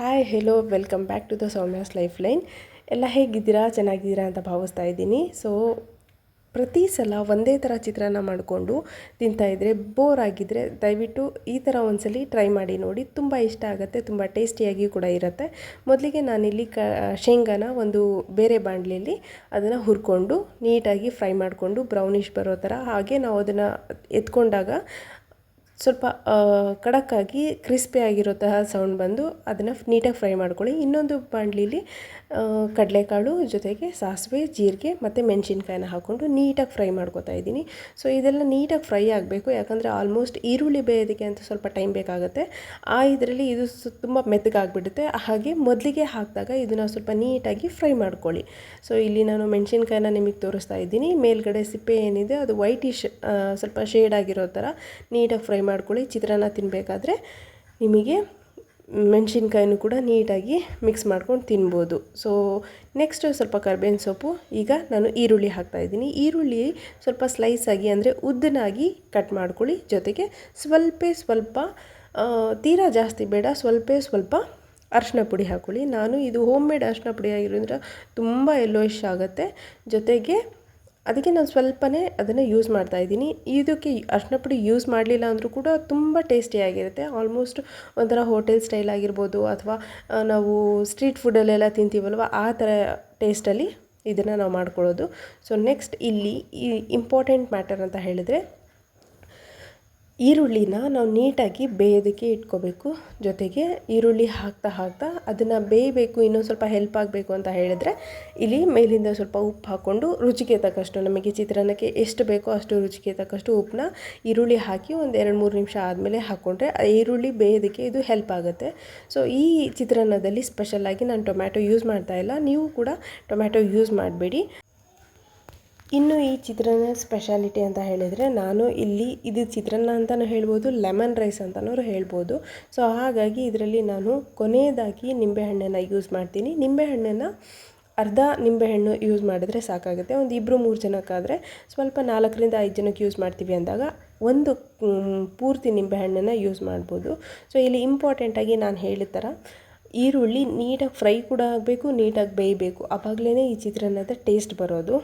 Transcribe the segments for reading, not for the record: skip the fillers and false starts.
Hi hello welcome back to the Soumya's life line. ಎಲ್ಲ ಹೇಗಿದ್ದೀರಾ? ಚೆನ್ನಾಗಿದ್ದೀರಾ ಅಂತ ಭಾವಿಸ್ತಾ ಇದ್ದೀನಿ. ಸೊ ಪ್ರತಿ ಸಲ ಒಂದೇ ಥರ ಚಿತ್ರಾನ್ನ ಮಾಡಿಕೊಂಡು ತಿಂತಾಯಿದ್ರೆ ಬೋರ್ ಆಗಿದ್ದರೆ ದಯವಿಟ್ಟು ಈ ಥರ ಒಂದ್ಸಲಿ ಟ್ರೈ ಮಾಡಿ ನೋಡಿ. ತುಂಬ ಇಷ್ಟ ಆಗುತ್ತೆ, ತುಂಬ ಟೇಸ್ಟಿಯಾಗಿ ಕೂಡ ಇರುತ್ತೆ. ಮೊದಲಿಗೆ ನಾನಿಲ್ಲಿ ಶೇಂಗಾನ ಒಂದು ಬೇರೆ ಬಾಣಲೆಯಲ್ಲಿ ಅದನ್ನು ಹುರ್ಕೊಂಡು ನೀಟಾಗಿ ಫ್ರೈ ಮಾಡಿಕೊಂಡು ಬ್ರೌನಿಷ್ ಬರೋ ಥರ, ಹಾಗೆ ನಾವು ಅದನ್ನು ಎತ್ಕೊಂಡಾಗ ಸ್ವಲ್ಪ ಖಡಕ್ಕಾಗಿ ಕ್ರಿಸ್ಪಿ ಆಗಿರೋ ಸೌಂಡ್ ಬಂದು ಅದನ್ನು ನೀಟಾಗಿ ಫ್ರೈ ಮಾಡ್ಕೊಳ್ಳಿ. ಇನ್ನೊಂದು ಬಾಣಲಿಲಿ ಕಡಲೆಕಾಳು ಜೊತೆಗೆ ಸಾಸಿವೆ, ಜೀರಿಗೆ ಮತ್ತು ಮೆಣಸಿನ್ಕಾಯಿನ ಹಾಕ್ಕೊಂಡು ನೀಟಾಗಿ ಫ್ರೈ ಮಾಡ್ಕೊತಾ ಇದ್ದೀನಿ. ಸೊ ಇದೆಲ್ಲ ನೀಟಾಗಿ ಫ್ರೈ ಆಗಬೇಕು, ಯಾಕಂದರೆ ಆಲ್ಮೋಸ್ಟ್ ಈರುಳ್ಳಿ ಬೇಯೋದಕ್ಕೆ ಅಂತ ಸ್ವಲ್ಪ ಟೈಮ್ ಬೇಕಾಗುತ್ತೆ. ಇದರಲ್ಲಿ ಇದು ತುಂಬ ಮೆತ್ತಗಾಗ್ಬಿಡುತ್ತೆ. ಹಾಗೆ ಮೊದಲಿಗೆ ಹಾಕಿದಾಗ ಇದನ್ನು ಸ್ವಲ್ಪ ನೀಟಾಗಿ ಫ್ರೈ ಮಾಡ್ಕೊಳ್ಳಿ. ಸೊ ಇಲ್ಲಿ ನಾನು ಮೆಣಸಿನ್ಕಾಯಿನ ನಿಮಗೆ ತೋರಿಸ್ತಾ ಇದ್ದೀನಿ. ಮೇಲ್ಗಡೆ ಸಿಪ್ಪೆ ಏನಿದೆ ಅದು ವೈಟಿಶ್ ಸ್ವಲ್ಪ ಶೇಡ್ ಆಗಿರೋ ಥರ ನೀಟಾಗಿ ಫ್ರೈ ಮಾಡ್ಕೊಳ್ಳಿ. ಚಿತ್ರಾನ್ನ ತಿನ್ನಬೇಕಾದ್ರೆ ನಿಮಗೆ ಮೆಣಸಿನ್ಕಾಯಿನೂ ಕೂಡ ನೀಟಾಗಿ ಮಿಕ್ಸ್ ಮಾಡ್ಕೊಂಡು ತಿನ್ಬೋದು. ಸೊ ನೆಕ್ಸ್ಟು ಸ್ವಲ್ಪ ಕರ್ಬೇವಿನ ಸೊಪ್ಪು. ಈಗ ನಾನು ಈರುಳ್ಳಿ ಹಾಕ್ತಾಯಿದ್ದೀನಿ. ಈರುಳ್ಳಿ ಸ್ವಲ್ಪ ಸ್ಲೈಸಾಗಿ ಅಂದರೆ ಉದ್ದನಾಗಿ ಕಟ್ ಮಾಡ್ಕೊಳ್ಳಿ. ಜೊತೆಗೆ ಸ್ವಲ್ಪ ತೀರಾ ಜಾಸ್ತಿ ಬೇಡ, ಸ್ವಲ್ಪ ಅರಿಶಿನ ಪುಡಿ ಹಾಕ್ಕೊಳ್ಳಿ. ನಾನು ಇದು ಹೋಮ್ ಮೇಡ್ ಅರಿಶಿನ ಪುಡಿ ಆಗಿರೋದ್ರಿಂದ ತುಂಬ ಯೆಲ್ಲೋಯಿಶ್ ಆಗುತ್ತೆ. ಜೊತೆಗೆ ಅದಕ್ಕೆ ನಾನು ಸ್ವಲ್ಪನೇ ಅದನ್ನು ಯೂಸ್ ಮಾಡ್ತಾಯಿದ್ದೀನಿ. ಇದಕ್ಕೆ ಅರಿಶಿನ ಪುಡಿ ಯೂಸ್ ಮಾಡಲಿಲ್ಲ ಅಂದರೂ ಕೂಡ ತುಂಬ ಟೇಸ್ಟಿಯಾಗಿರುತ್ತೆ. ಆಲ್ಮೋಸ್ಟ್ ಒಂಥರ ಹೋಟೆಲ್ ಸ್ಟೈಲ್ ಆಗಿರ್ಬೋದು, ಅಥವಾ ನಾವು ಸ್ಟ್ರೀಟ್ ಫುಡ್ಡಲ್ಲೆಲ್ಲ ತಿಂತೀವಲ್ವ ಆ ಥರ ಟೇಸ್ಟಲ್ಲಿ ಇದನ್ನು ನಾವು ಮಾಡ್ಕೊಳ್ಳೋದು. ಸೊ ನೆಕ್ಸ್ಟ್ ಇಲ್ಲಿ ಈ ಇಂಪಾರ್ಟೆಂಟ್ ಮ್ಯಾಟರ್ ಅಂತ ಹೇಳಿದರೆ, ಈರುಳ್ಳಿನ ನಾವು ನೀಟಾಗಿ ಬೇಯೋದಕ್ಕೆ ಇಟ್ಕೋಬೇಕು. ಜೊತೆಗೆ ಈರುಳ್ಳಿ ಹಾಕ್ತಾ ಅದನ್ನು ಬೇಯಬೇಕು, ಇನ್ನೊಂದು ಸ್ವಲ್ಪ ಹೆಲ್ಪ್ ಆಗಬೇಕು ಅಂತ ಹೇಳಿದ್ರೆ ಇಲ್ಲಿ ಮೇಲಿಂದ ಸ್ವಲ್ಪ ಉಪ್ಪು ಹಾಕ್ಕೊಂಡು ರುಚಿಗೆ ತಕ್ಕಷ್ಟು, ನಮಗೆ ಚಿತ್ರಾನ್ನಕ್ಕೆ ಎಷ್ಟು ಬೇಕೋ ಅಷ್ಟು ರುಚಿಗೆ ತಕ್ಕಷ್ಟು ಉಪ್ಪನ್ನ ಈರುಳ್ಳಿ ಹಾಕಿ ಒಂದು 2-3 ನಿಮಿಷ ಆದಮೇಲೆ ಹಾಕ್ಕೊಂಡ್ರೆ ಈರುಳ್ಳಿ ಬೇಯೋದಕ್ಕೆ ಇದು ಹೆಲ್ಪ್ ಆಗುತ್ತೆ. ಸೊ ಈ ಚಿತ್ರಾನ್ನದಲ್ಲಿ ಸ್ಪೆಷಲಾಗಿ ನಾನು ಟೊಮ್ಯಾಟೊ ಯೂಸ್ ಮಾಡ್ತಾ ಇಲ್ಲ, ನೀವು ಕೂಡ ಟೊಮ್ಯಾಟೊ ಯೂಸ್ ಮಾಡಬೇಡಿ. ಇನ್ನು ಈ ಚಿತ್ರಾನ್ನ ಸ್ಪೆಷಾಲಿಟಿ ಅಂತ ಹೇಳಿದರೆ, ನಾನು ಇಲ್ಲಿ ಇದು ಚಿತ್ರಾನ್ನ ಅಂತಲೂ ಹೇಳ್ಬೋದು, ಲೆಮನ್ ರೈಸ್ ಅಂತಲೂ ಹೇಳ್ಬೋದು. ಸೊ ಹಾಗಾಗಿ ಇದರಲ್ಲಿ ನಾನು ಕೊನೆಯದಾಗಿ ನಿಂಬೆಹಣ್ಣನ್ನು ಯೂಸ್ ಮಾಡ್ತೀನಿ. ನಿಂಬೆಹಣ್ಣನ್ನು ಅರ್ಧ ನಿಂಬೆಹಣ್ಣು ಯೂಸ್ ಮಾಡಿದ್ರೆ ಸಾಕಾಗುತ್ತೆ. ಒಂದು 2-3 ಜನಕ್ಕಾದರೆ, ಸ್ವಲ್ಪ 4-5 ಜನಕ್ಕೆ ಯೂಸ್ ಮಾಡ್ತೀವಿ ಅಂದಾಗ ಒಂದು ಪೂರ್ತಿ ನಿಂಬೆಹಣ್ಣನ್ನು ಯೂಸ್ ಮಾಡ್ಬೋದು. ಸೊ ಇಲ್ಲಿ ಇಂಪಾರ್ಟೆಂಟಾಗಿ ನಾನು ಹೇಳಿದ ಥರ ಈರುಳ್ಳಿ ನೀಟಾಗಿ ಫ್ರೈ ಕೂಡ ಆಗಬೇಕು, ನೀಟಾಗಿ ಬೇಯಬೇಕು, ಆವಾಗಲೇ ಈ ಚಿತ್ರಾನ್ನದ ಟೇಸ್ಟ್ ಬರೋದು.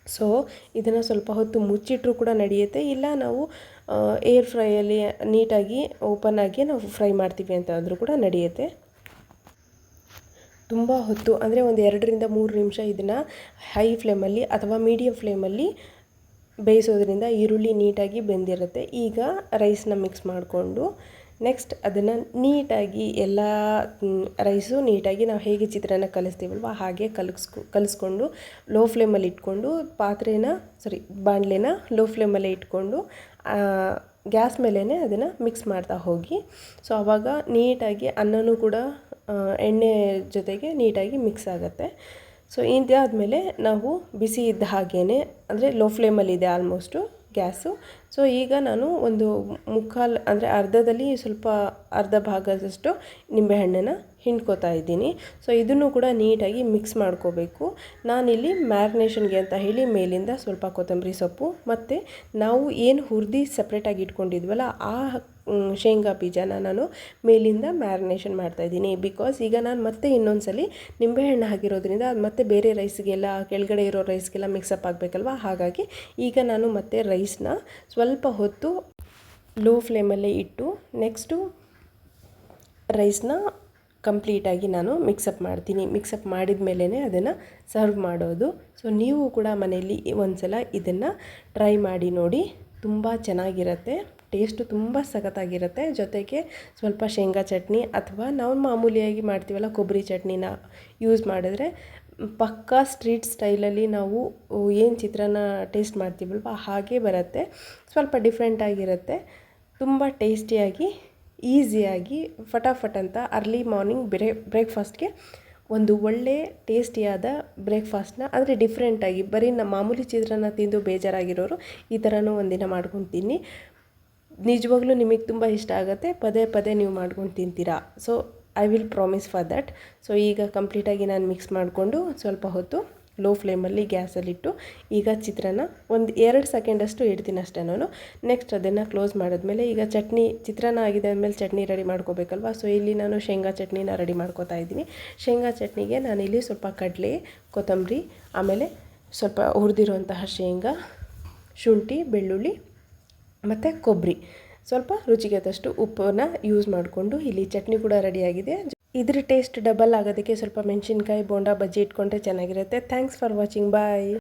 ಸೊ ಇದನ್ನು ಸ್ವಲ್ಪ ಹೊತ್ತು ಮುಚ್ಚಿಟ್ರೂ ಕೂಡ ನಡೆಯುತ್ತೆ, ಇಲ್ಲ ನಾವು ಏರ್ ಫ್ರೈಯಲ್ಲಿ ನೀಟಾಗಿ ಓಪನ್ ಆಗಿ ನಾವು ಫ್ರೈ ಮಾಡ್ತೀವಿ ಅಂತ ಅಂದರೂ ಕೂಡ ನಡೆಯುತ್ತೆ. ತುಂಬ ಹೊತ್ತು ಅಂದರೆ ಒಂದು 2-3 ನಿಮಿಷ ಇದನ್ನು ಹೈ ಫ್ಲೇಮಲ್ಲಿ ಅಥವಾ ಮೀಡಿಯಮ್ ಫ್ಲೇಮಲ್ಲಿ ಬೇಯಿಸೋದ್ರಿಂದ ಈರುಳ್ಳಿ ನೀಟಾಗಿ ಬೆಂದಿರುತ್ತೆ. ಈಗ ರೈಸನ್ನ ಮಿಕ್ಸ್ ಮಾಡಿಕೊಂಡು ನೆಕ್ಸ್ಟ್ ಅದನ್ನು ನೀಟಾಗಿ ಎಲ್ಲ ರೈಸು ನೀಟಾಗಿ ನಾವು ಹೇಗೆ ಚಿತ್ರಾನ್ನ ಕಲಿಸ್ತೀವಲ್ವ ಹಾಗೆ ಕಲಿಸ್ಕೊಂಡು ಲೋ ಫ್ಲೇಮಲ್ಲಿ ಇಟ್ಕೊಂಡು ಬಾಣಲೆನ ಲೋ ಫ್ಲೇಮಲ್ಲೇ ಇಟ್ಕೊಂಡು ಗ್ಯಾಸ್ ಮೇಲೇ ಅದನ್ನು ಮಿಕ್ಸ್ ಮಾಡ್ತಾ ಹೋಗಿ. ಸೊ ಆವಾಗ ನೀಟಾಗಿ ಅನ್ನನೂ ಕೂಡ ಎಣ್ಣೆ ಜೊತೆಗೆ ನೀಟಾಗಿ ಮಿಕ್ಸ್ ಆಗುತ್ತೆ. ಸೊ ಇದಾದಮೇಲೆ ನಾವು ಬಿಸಿ ಇದ್ದ ಹಾಗೇ, ಅಂದರೆ ಲೋ ಫ್ಲೇಮಲ್ಲಿದೆ ಆಲ್ಮೋಸ್ಟು ಗ್ಯಾಸು. ಸೊ ಈಗ ನಾನು ಒಂದು ಮುಕ್ಕಾಲು ಅಂದರೆ ಅರ್ಧದಲ್ಲಿ ಅರ್ಧ ಭಾಗದಷ್ಟು ನಿಂಬೆಹಣ್ಣನ್ನು ಹಿಂಡ್ಕೋತಾ ಇದ್ದೀನಿ. ಸೊ ಇದನ್ನು ಕೂಡ ನೀಟಾಗಿ ಮಿಕ್ಸ್ ಮಾಡ್ಕೋಬೇಕು. ನಾನಿಲ್ಲಿ ಮ್ಯಾರಿನೇಷನ್ಗೆ ಅಂತ ಹೇಳಿ ಮೇಲಿಂದ ಸ್ವಲ್ಪ ಕೊತ್ತಂಬರಿ ಸೊಪ್ಪು ಮತ್ತು ನಾವು ಏನು ಹುರಿದು ಸಪ್ರೇಟಾಗಿ ಇಟ್ಕೊಂಡಿದ್ವಲ್ಲ ಆ ಶೇಂಗಾ ಬೀಜನ ನಾನು ಮೇಲಿಂದ ಮ್ಯಾರಿನೇಷನ್ ಮಾಡ್ತಾಯಿದ್ದೀನಿ. ಬಿಕಾಸ್ ಈಗ ನಾನು ಮತ್ತೆ ಇನ್ನೊಂದ್ಸಲಿ ನಿಂಬೆಹಣ್ಣು ಹಾಕಿರೋದ್ರಿಂದ ಅದು ಮತ್ತೆ ಬೇರೆ ರೈಸ್ಗೆಲ್ಲ, ಕೆಳಗಡೆ ಇರೋ ರೈಸ್ಗೆಲ್ಲ ಮಿಕ್ಸಪ್ ಆಗಬೇಕಲ್ವ, ಹಾಗಾಗಿ ಈಗ ನಾನು ಮತ್ತೆ ರೈಸ್ನ ಸ್ವಲ್ಪ ಹೊತ್ತು ಲೋ ಫ್ಲೇಮಲ್ಲೇ ಇಟ್ಟು ನೆಕ್ಸ್ಟು ರೈಸ್ನ ಕಂಪ್ಲೀಟಾಗಿ ನಾನು ಮಿಕ್ಸಪ್ ಮಾಡ್ತೀನಿ. ಮಿಕ್ಸಪ್ ಮಾಡಿದ ಮೇಲೇ ಅದನ್ನು ಸರ್ವ್ ಮಾಡೋದು. ಸೊ ನೀವು ಕೂಡ ಮನೆಯಲ್ಲಿ ಒಂದ್ಸಲ ಇದನ್ನು ಟ್ರೈ ಮಾಡಿ ನೋಡಿ, ತುಂಬ ಚೆನ್ನಾಗಿರುತ್ತೆ, ಟೇಸ್ಟು ತುಂಬ ಸಖತ್ತಾಗಿರುತ್ತೆ. ಜೊತೆಗೆ ಸ್ವಲ್ಪ ಶೇಂಗಾ ಚಟ್ನಿ ಅಥವಾ ನಾವು ಮಾಮೂಲಿಯಾಗಿ ಮಾಡ್ತೀವಲ್ಲ ಕೊಬ್ಬರಿ ಚಟ್ನಿನ ಯೂಸ್ ಮಾಡಿದ್ರೆ ಪಕ್ಕಾ ಸ್ಟ್ರೀಟ್ ಸ್ಟೈಲಲ್ಲಿ ನಾವು ಏನು ಚಿತ್ರಾನ್ನ ಟೇಸ್ಟ್ ಮಾಡ್ತೀವಲ್ವ ಹಾಗೆ ಬರುತ್ತೆ. ಸ್ವಲ್ಪ ಡಿಫ್ರೆಂಟಾಗಿರುತ್ತೆ, ತುಂಬ ಟೇಸ್ಟಿಯಾಗಿ ಈಸಿಯಾಗಿ ಫಟಾಫಟ್ ಅಂತ ಅರ್ಲಿ ಮಾರ್ನಿಂಗ್ ಬ್ರೇಕ್ಫಾಸ್ಟ್ಗೆ ಒಂದು ಒಳ್ಳೆ ಟೇಸ್ಟಿಯಾದ ಬ್ರೇಕ್ಫಾಸ್ಟ್ನ, ಅಂದರೆ ಡಿಫ್ರೆಂಟಾಗಿ ಬರೀ ಮಾಮೂಲಿ ಚಿತ್ರಾನ್ನ ತಿಂದು ಬೇಜಾರಾಗಿರೋರು ಈ ಥರನೂ ಒಂದಿನ ಮಾಡ್ಕೊಂಡು ತಿನ್ನಿ. ನಿಜವಾಗ್ಲೂ ನಿಮಗೆ ತುಂಬ ಇಷ್ಟ ಆಗುತ್ತೆ, ಪದೇ ನೀವು ಮಾಡ್ಕೊಂಡು ತಿಂತೀರಾ. So I will promise for that. So ಈಗ ಕಂಪ್ಲೀಟಾಗಿ ನಾನು ಮಿಕ್ಸ್ ಮಾಡಿಕೊಂಡು ಸ್ವಲ್ಪ ಹೊತ್ತು ಲೋ ಫ್ಲೇಮಲ್ಲಿ ಗ್ಯಾಸಲ್ಲಿಟ್ಟು ಈಗ ಚಿತ್ರಾನ್ನ ಒಂದು 2 ಸೆಕೆಂಡಷ್ಟು ಇಡ್ತೀನಿ ಅಷ್ಟೇ ನಾನು. ನೆಕ್ಸ್ಟ್ ಅದನ್ನು ಕ್ಲೋಸ್ ಮಾಡಿದ್ಮೇಲೆ ಈಗ ಚಿತ್ರಾನ್ನ ಆಗಿದೆ ಅಂದಮೇಲೆ ಚಟ್ನಿ ರೆಡಿ ಮಾಡ್ಕೋಬೇಕಲ್ವ. ಸೊ ಇಲ್ಲಿ ನಾನು ಶೇಂಗಾ ಚಟ್ನಿನ ರೆಡಿ ಮಾಡ್ಕೋತಾ ಇದ್ದೀನಿ. ಶೇಂಗಾ ಚಟ್ನಿಗೆ ನಾನಿಲ್ಲಿ ಸ್ವಲ್ಪ ಕಡಲೆ, ಕೊತ್ತಂಬರಿ, ಆಮೇಲೆ ಸ್ವಲ್ಪ ಹುರಿದಿರುವಂತಹ ಶೇಂಗಾ, ಶುಂಠಿ, ಬೆಳ್ಳುಳ್ಳಿ ಮತ್ತು ಕೊಬ್ಬರಿ, ಸ್ವಲ್ಪ ರುಚಿಗೆ ತಕ್ಕಷ್ಟು ಉಪ್ಪನ್ನು ಯೂಸ್ ಮಾಡಿಕೊಂಡು ಇಲ್ಲಿ ಚಟ್ನಿ ಕೂಡ ರೆಡಿಯಾಗಿದೆ. ಇದ್ರ ಟೇಸ್ಟ್ ಡಬಲ್ ಆಗೋದಕ್ಕೆ ಸ್ವಲ್ಪ ಮೆಣಸಿನ್ಕಾಯಿ, ಬೋಂಡಾ, ಬಜ್ಜಿ ಇಟ್ಕೊಂಡ್ರೆ ಚೆನ್ನಾಗಿರುತ್ತೆ. Thanks for watching. ಬಾಯ್.